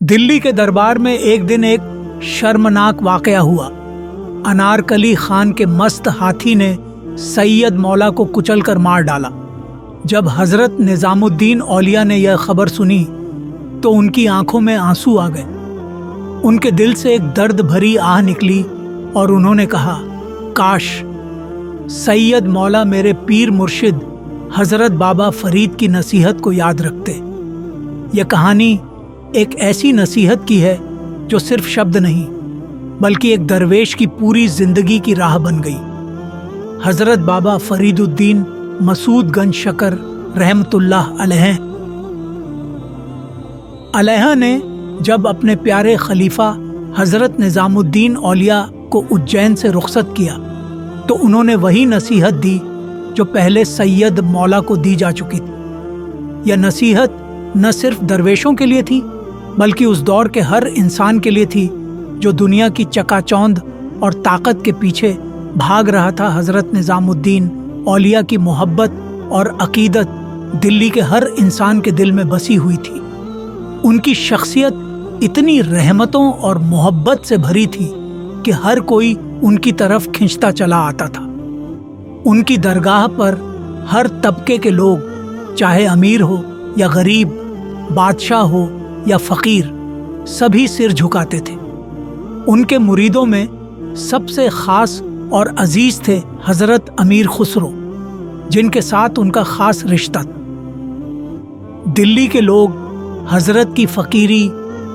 दिल्ली के दरबार में एक दिन एक शर्मनाक वाकया हुआ। अनारकली खान के मस्त हाथी ने सैयद मौला को कुचलकर मार डाला। जब हजरत निजामुद्दीन औलिया ने यह खबर सुनी तो उनकी आंखों में आंसू आ गए। उनके दिल से एक दर्द भरी आह निकली और उन्होंने कहा, काश सैयद मौला मेरे पीर मुर्शिद हजरत बाबा फरीद की नसीहत को याद रखते। यह कहानी एक ऐसी नसीहत की है जो सिर्फ शब्द नहीं बल्कि एक दरवेश की पूरी जिंदगी की राह बन गई। हजरत बाबा फरीदुद्दीन मसूद गंज शकर रहमतुल्लाह अलैह ने जब अपने प्यारे खलीफा हजरत निजामुद्दीन औलिया को उज्जैन से रुखसत किया तो उन्होंने वही नसीहत दी जो पहले सैयद मौला को दी जा चुकी थी। यह नसीहत न सिर्फ दरवेशों के लिए थी बल्कि उस दौर के हर इंसान के लिए थी जो दुनिया की चकाचौंध और ताकत के पीछे भाग रहा था। हजरत निजामुद्दीन औलिया की मोहब्बत और अकीदत दिल्ली के हर इंसान के दिल में बसी हुई थी। उनकी शख्सियत इतनी रहमतों और मोहब्बत से भरी थी कि हर कोई उनकी तरफ खिंचता चला आता था। उनकी दरगाह पर हर तबके के लोग, चाहे अमीर हो या गरीब, बादशाह हो या फकीर, सभी सिर झुकाते थे। उनके मुरीदों में सबसे खास और अजीज थे हजरत अमीर खुसरो, जिनके साथ उनका खास रिश्ता था। दिल्ली के लोग हजरत की फकीरी,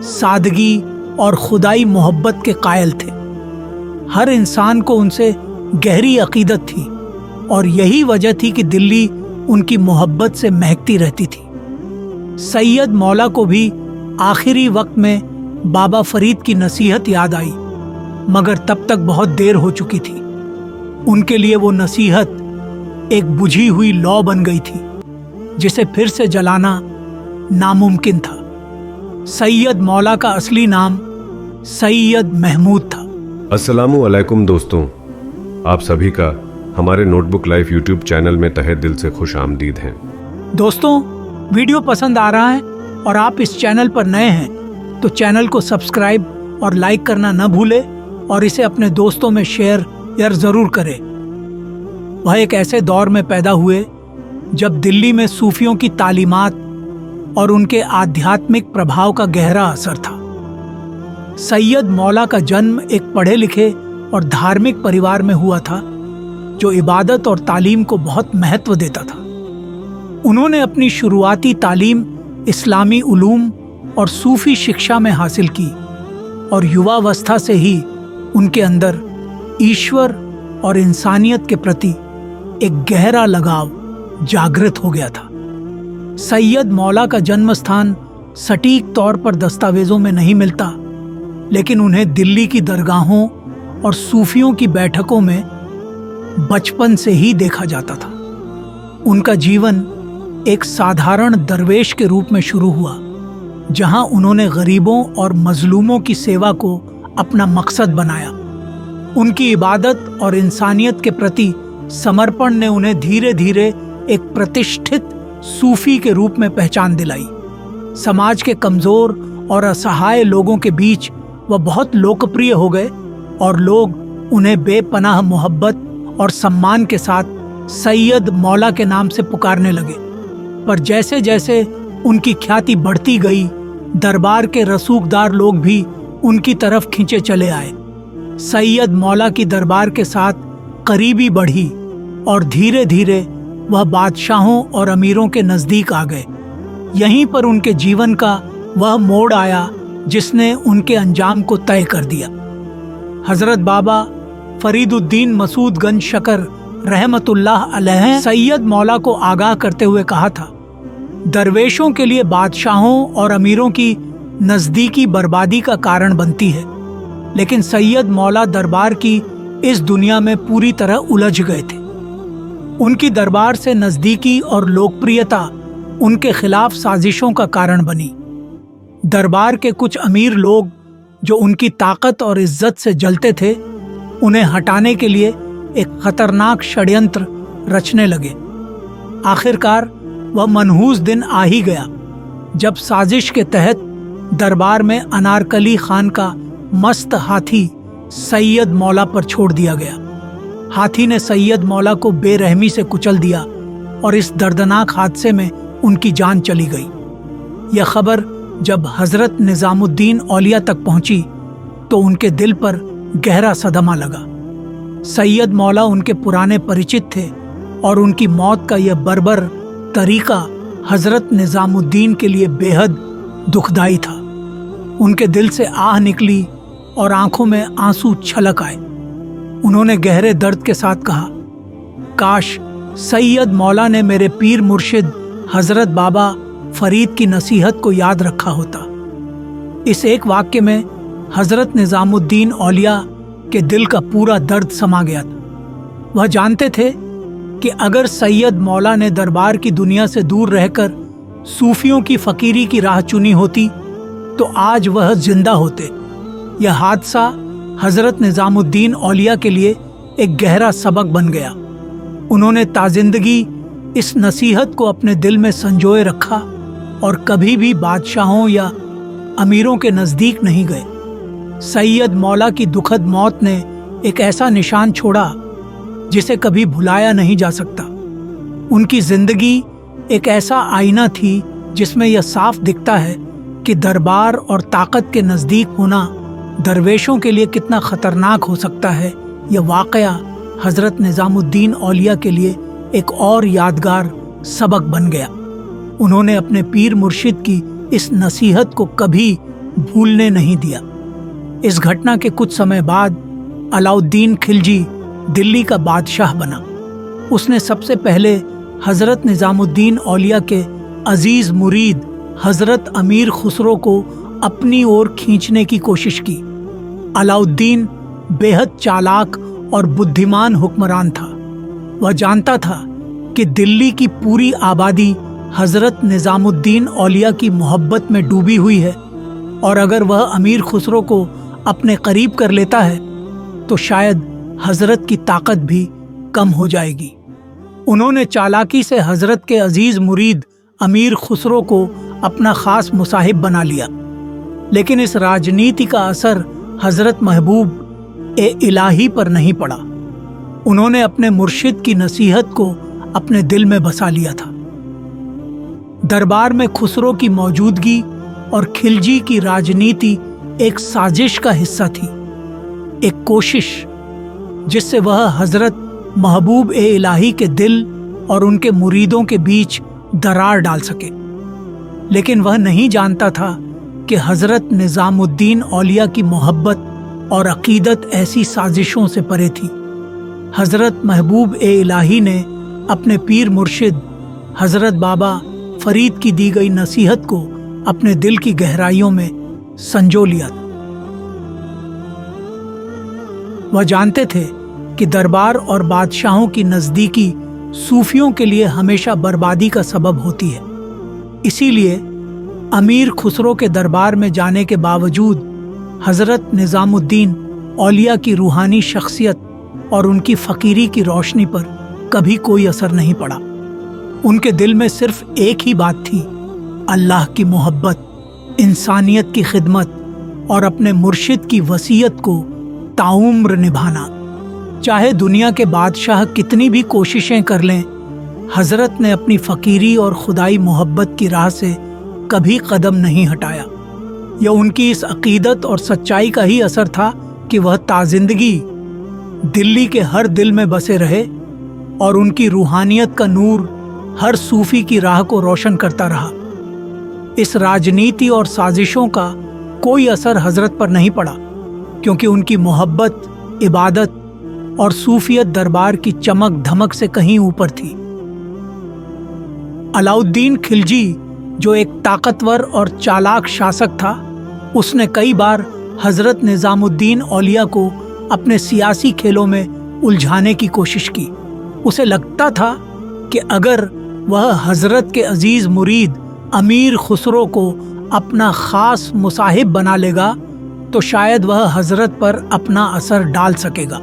सादगी और खुदाई मोहब्बत के कायल थे। हर इंसान को उनसे गहरी अकीदत थी और यही वजह थी कि दिल्ली उनकी मोहब्बत से महकती रहती थी। सैयद मौला को भी आखिरी वक्त में बाबा फरीद की नसीहत याद आई, मगर तब तक बहुत देर हो चुकी थी। उनके लिए वो नसीहत एक बुझी हुई लौ बन गई थी जिसे फिर से जलाना नामुमकिन था। सैयद मौला का असली नाम सैयद महमूद था। अस्सलामु अलैकुम दोस्तों, आप सभी का हमारे नोटबुक लाइफ यूट्यूब चैनल में तहे दिल से खुश आमदीद हैं। दोस्तों, वीडियो पसंद आ रहा है और आप इस चैनल पर नए हैं तो चैनल को सब्सक्राइब और लाइक करना न भूलें और इसे अपने दोस्तों में शेयर ज़रूर करें। वह एक ऐसे दौर में पैदा हुए जब दिल्ली में सूफियों की तालीमात और उनके आध्यात्मिक प्रभाव का गहरा असर था। सैयद मौला का जन्म एक पढ़े लिखे और धार्मिक परिवार में हुआ था जो इबादत और तालीम को बहुत महत्व देता था। उन्होंने अपनी शुरुआती तालीम इस्लामी उलूम और सूफी शिक्षा में हासिल की और युवावस्था से ही उनके अंदर ईश्वर और इंसानियत के प्रति एक गहरा लगाव जागृत हो गया था। सैयद मौला का जन्म स्थान सटीक तौर पर दस्तावेजों में नहीं मिलता, लेकिन उन्हें दिल्ली की दरगाहों और सूफियों की बैठकों में बचपन से ही देखा जाता था। उनका जीवन एक साधारण दरवेश के रूप में शुरू हुआ, जहां उन्होंने गरीबों और मजलूमों की सेवा को अपना मकसद बनाया। उनकी इबादत और इंसानियत के प्रति समर्पण ने उन्हें धीरे धीरे एक प्रतिष्ठित सूफी के रूप में पहचान दिलाई। समाज के कमजोर और असहाय लोगों के बीच वह बहुत लोकप्रिय हो गए और लोग उन्हें बेपनाह मोहब्बत और सम्मान के साथ सैयद मौला के नाम से पुकारने लगे। पर जैसे जैसे उनकी ख्याति बढ़ती गई, दरबार के रसूखदार लोग भी उनकी तरफ खींचे चले आए। सैयद मौला की दरबार के साथ करीबी बढ़ी और धीरे धीरे वह बादशाहों और अमीरों के नज़दीक आ गए। यहीं पर उनके जीवन का वह मोड़ आया जिसने उनके अंजाम को तय कर दिया। हजरत बाबा फरीदुद्दीन मसूद गंज शकर रहमतुल्लाह अलैह सैयद मौला को आगाह करते हुए कहा था, दरवेशों के लिए बादशाहों और अमीरों की नज़दीकी बर्बादी का कारण बनती है, लेकिन सैयद मौला दरबार की इस दुनिया में पूरी तरह उलझ गए थे। उनकी दरबार से नज़दीकी और लोकप्रियता उनके खिलाफ साजिशों का कारण बनी। दरबार के कुछ अमीर लोग जो उनकी ताकत और इज्जत से जलते थे, उन्हें हटाने के लिए एक खतरनाक षड्यंत्र रचने लगे। आखिरकार वह मनहूस दिन आ ही गया जब साजिश के तहत दरबार में अनारकली खान का मस्त हाथी सैयद मौला पर छोड़ दिया गया। हाथी ने सैयद मौला को बेरहमी से कुचल दिया और इस दर्दनाक हादसे में उनकी जान चली गई। यह खबर जब हजरत निजामुद्दीन औलिया तक पहुंची तो उनके दिल पर गहरा सदमा लगा। सैयद मौला उनके पुराने परिचित थे और उनकी मौत का यह बर्बर तरीका हजरत निजामुद्दीन के लिए बेहद दुखदाई था। उनके दिल से आह निकली और आंखों में आंसू छलक आए। उन्होंने गहरे दर्द के साथ कहा, काश सैयद मौला ने मेरे पीर मुर्शिद हजरत बाबा फरीद की नसीहत को याद रखा होता। इस एक वाक्य में हजरत निजामुद्दीन औलिया के दिल का पूरा दर्द समा गया था। वह जानते थे कि अगर सैयद मौला ने दरबार की दुनिया से दूर रहकर सूफियों की फकीरी की राह चुनी होती तो आज वह जिंदा होते। यह हादसा हजरत निजामुद्दीन औलिया के लिए एक गहरा सबक बन गया। उन्होंने ताजिंदगी इस नसीहत को अपने दिल में संजोए रखा और कभी भी बादशाहों या अमीरों के नज़दीक नहीं गए। सैयद मौला की दुखद मौत ने एक ऐसा निशान छोड़ा जिसे कभी भुलाया नहीं जा सकता। उनकी जिंदगी एक ऐसा आईना थी जिसमें यह साफ दिखता है कि दरबार और ताकत के नज़दीक होना दरवेशों के लिए कितना खतरनाक हो सकता है। यह वाक़या हज़रत निज़ामुद्दीन औलिया के लिए एक और यादगार सबक बन गया। उन्होंने अपने पीर मुर्शिद की इस नसीहत को कभी भूलने नहीं दिया। इस घटना के कुछ समय बाद अलाउद्दीन खिलजी दिल्ली का बादशाह बना। उसने सबसे पहले हज़रत निज़ामुद्दीन औलिया के अजीज़ मुरीद हज़रत अमीर खुसरो को अपनी ओर खींचने की कोशिश की। अलाउद्दीन बेहद चालाक और बुद्धिमान हुक्मरान था। वह जानता था कि दिल्ली की पूरी आबादी हज़रत निज़ामुद्दीन औलिया की मोहब्बत में डूबी हुई है और अगर वह अमीर खुसरो को अपने करीब कर लेता है तो शायद हज़रत की ताकत भी कम हो जाएगी। उन्होंने चालाकी से हज़रत के अजीज़ मुरीद अमीर खुसरो को अपना ख़ास मुसाहिब बना लिया। लेकिन इस राजनीति का असर हज़रत महबूब ए इलाही पर नहीं पड़ा। उन्होंने अपने मुर्शिद की नसीहत को अपने दिल में बसा लिया था। दरबार में खुसरो की मौजूदगी और खिलजी की राजनीति एक साजिश का हिस्सा थी, एक कोशिश जिससे वह हज़रत महबूब ए इलाही के दिल और उनके मुरीदों के बीच दरार डाल सके। लेकिन वह नहीं जानता था कि हज़रत निज़ामुद्दीन औलिया की मोहब्बत और अकीदत ऐसी साजिशों से परे थी। हज़रत महबूब ए इलाही ने अपने पीर मुर्शिद हज़रत बाबा फरीद की दी गई नसीहत को अपने दिल की गहराइयों में संजो लिया था। वह जानते थे कि दरबार और बादशाहों की नज़दीकी सूफियों के लिए हमेशा बर्बादी का सबब होती है। इसीलिए अमीर खुसरो के दरबार में जाने के बावजूद हज़रत निज़ामुद्दीन औलिया की रूहानी शख्सियत और उनकी फ़कीरी की रोशनी पर कभी कोई असर नहीं पड़ा। उनके दिल में सिर्फ एक ही बात थी, अल्लाह की मोहब्बत, इंसानियत की खिदमत और अपने मुर्शिद की वसीयत को ताउम्र निभाना। चाहे दुनिया के बादशाह कितनी भी कोशिशें कर लें, हज़रत ने अपनी फ़कीरी और खुदाई मोहब्बत की राह से कभी कदम नहीं हटाया। यह उनकी इस अकीदत और सच्चाई का ही असर था कि वह ताजिंदगी दिल्ली के हर दिल में बसे रहे और उनकी रूहानियत का नूर हर सूफी की राह को रोशन करता रहा। इस राजनीति और साजिशों का कोई असर हज़रत पर नहीं पड़ा, क्योंकि उनकी मोहब्बत, इबादत और सूफियत दरबार की चमक धमक से कहीं ऊपर थी। अलाउद्दीन खिलजी, जो एक ताकतवर और चालाक शासक था, उसने कई बार हज़रत निज़ामुद्दीन औलिया को अपने सियासी खेलों में उलझाने की कोशिश की। उसे लगता था कि अगर वह हज़रत के अजीज़ मुरीद अमीर खुसरो को अपना ख़ास मुसाहिब बना लेगा तो शायद वह हज़रत पर अपना असर डाल सकेगा।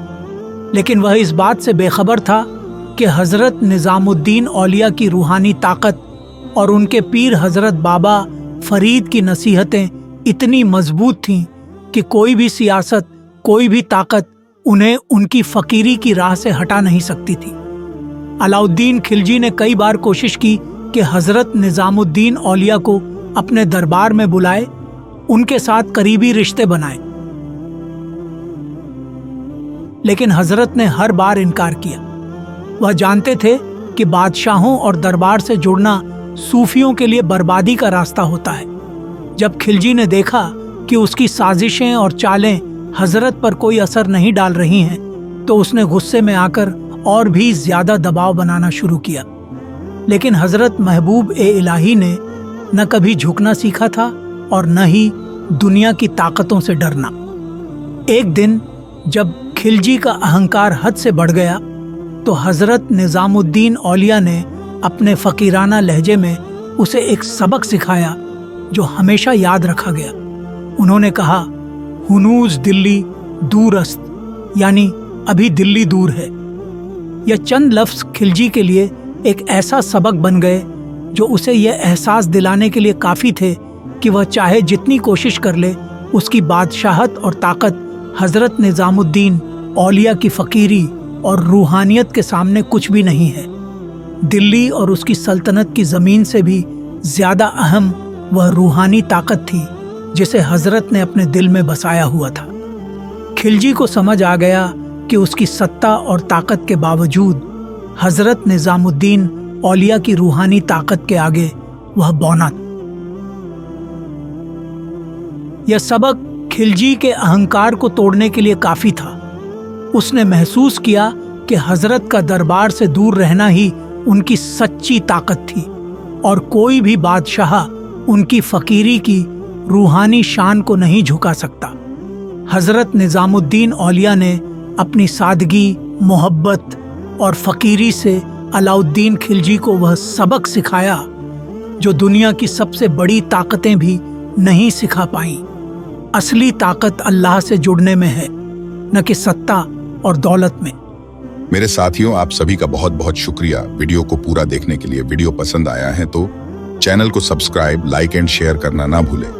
लेकिन वह इस बात से बेखबर था कि हज़रत निज़ामुद्दीन औलिया की रूहानी ताकत और उनके पीर हज़रत बाबा फरीद की नसीहतें इतनी मजबूत थीं कि कोई भी सियासत, कोई भी ताकत उन्हें उनकी फकीरी की राह से हटा नहीं सकती थी। अलाउद्दीन खिलजी ने कई बार कोशिश की कि हजरत निजामुद्दीन औलिया को अपने दरबार में बुलाए, उनके साथ करीबी रिश्ते बनाए, लेकिन हजरत ने हर बार इनकार किया। वह जानते थे कि बादशाहों और दरबार से जुड़ना सूफियों के लिए बर्बादी का रास्ता होता है। जब खिलजी ने देखा कि उसकी साजिशें और चालें हजरत पर कोई असर नहीं डाल रही हैं, तो उसने गुस्से में आकर और भी ज्यादा दबाव बनाना शुरू किया। लेकिन हजरत महबूब ए इलाही ने न कभी झुकना सीखा था और न ही दुनिया की ताकतों से डरना। एक दिन जब खिलजी का अहंकार हद से बढ़ गया तो हजरत निजामुद्दीन औलिया ने अपने फकीराना लहजे में उसे एक सबक सिखाया जो हमेशा याद रखा गया। उन्होंने कहा, हुनूज दिल्ली दूरस्त, यानी अभी दिल्ली दूर है। यह चंद लफ्ज खिलजी के लिए एक ऐसा सबक बन गए जो उसे यह एहसास दिलाने के लिए काफ़ी थे कि वह चाहे जितनी कोशिश कर ले, उसकी बादशाहत और ताकत हजरत निजामुद्दीन औलिया की फ़कीरी और रूहानियत के सामने कुछ भी नहीं है। दिल्ली और उसकी सल्तनत की ज़मीन से भी ज़्यादा अहम वह रूहानी ताकत थी जिसे हजरत ने अपने दिल में बसाया हुआ था। खिलजी को समझ आ गया कि उसकी सत्ता और ताकत के बावजूद हजरत निजामुद्दीन औलिया की रूहानी ताकत के आगे वह बौना। यह सबक खिलजी के अहंकार को तोड़ने के लिए काफी था। उसने महसूस किया कि हजरत का दरबार से दूर रहना ही उनकी सच्ची ताकत थी और कोई भी बादशाह उनकी फकीरी की रूहानी शान को नहीं झुका सकता। हजरत निजामुद्दीन औलिया ने अपनी सादगी, मोहब्बत और फकीरी से अलाउद्दीन खिलजी को वह सबक सिखाया जो दुनिया की सबसे बड़ी ताकतें भी नहीं सिखा पाईं। असली ताकत अल्लाह से जुड़ने में है, न कि सत्ता और दौलत में। मेरे साथियों, आप सभी का बहुत बहुत शुक्रिया वीडियो को पूरा देखने के लिए। वीडियो पसंद आया है तो चैनल को सब्सक्राइब, लाइक एंड शेयर करना ना भूलें।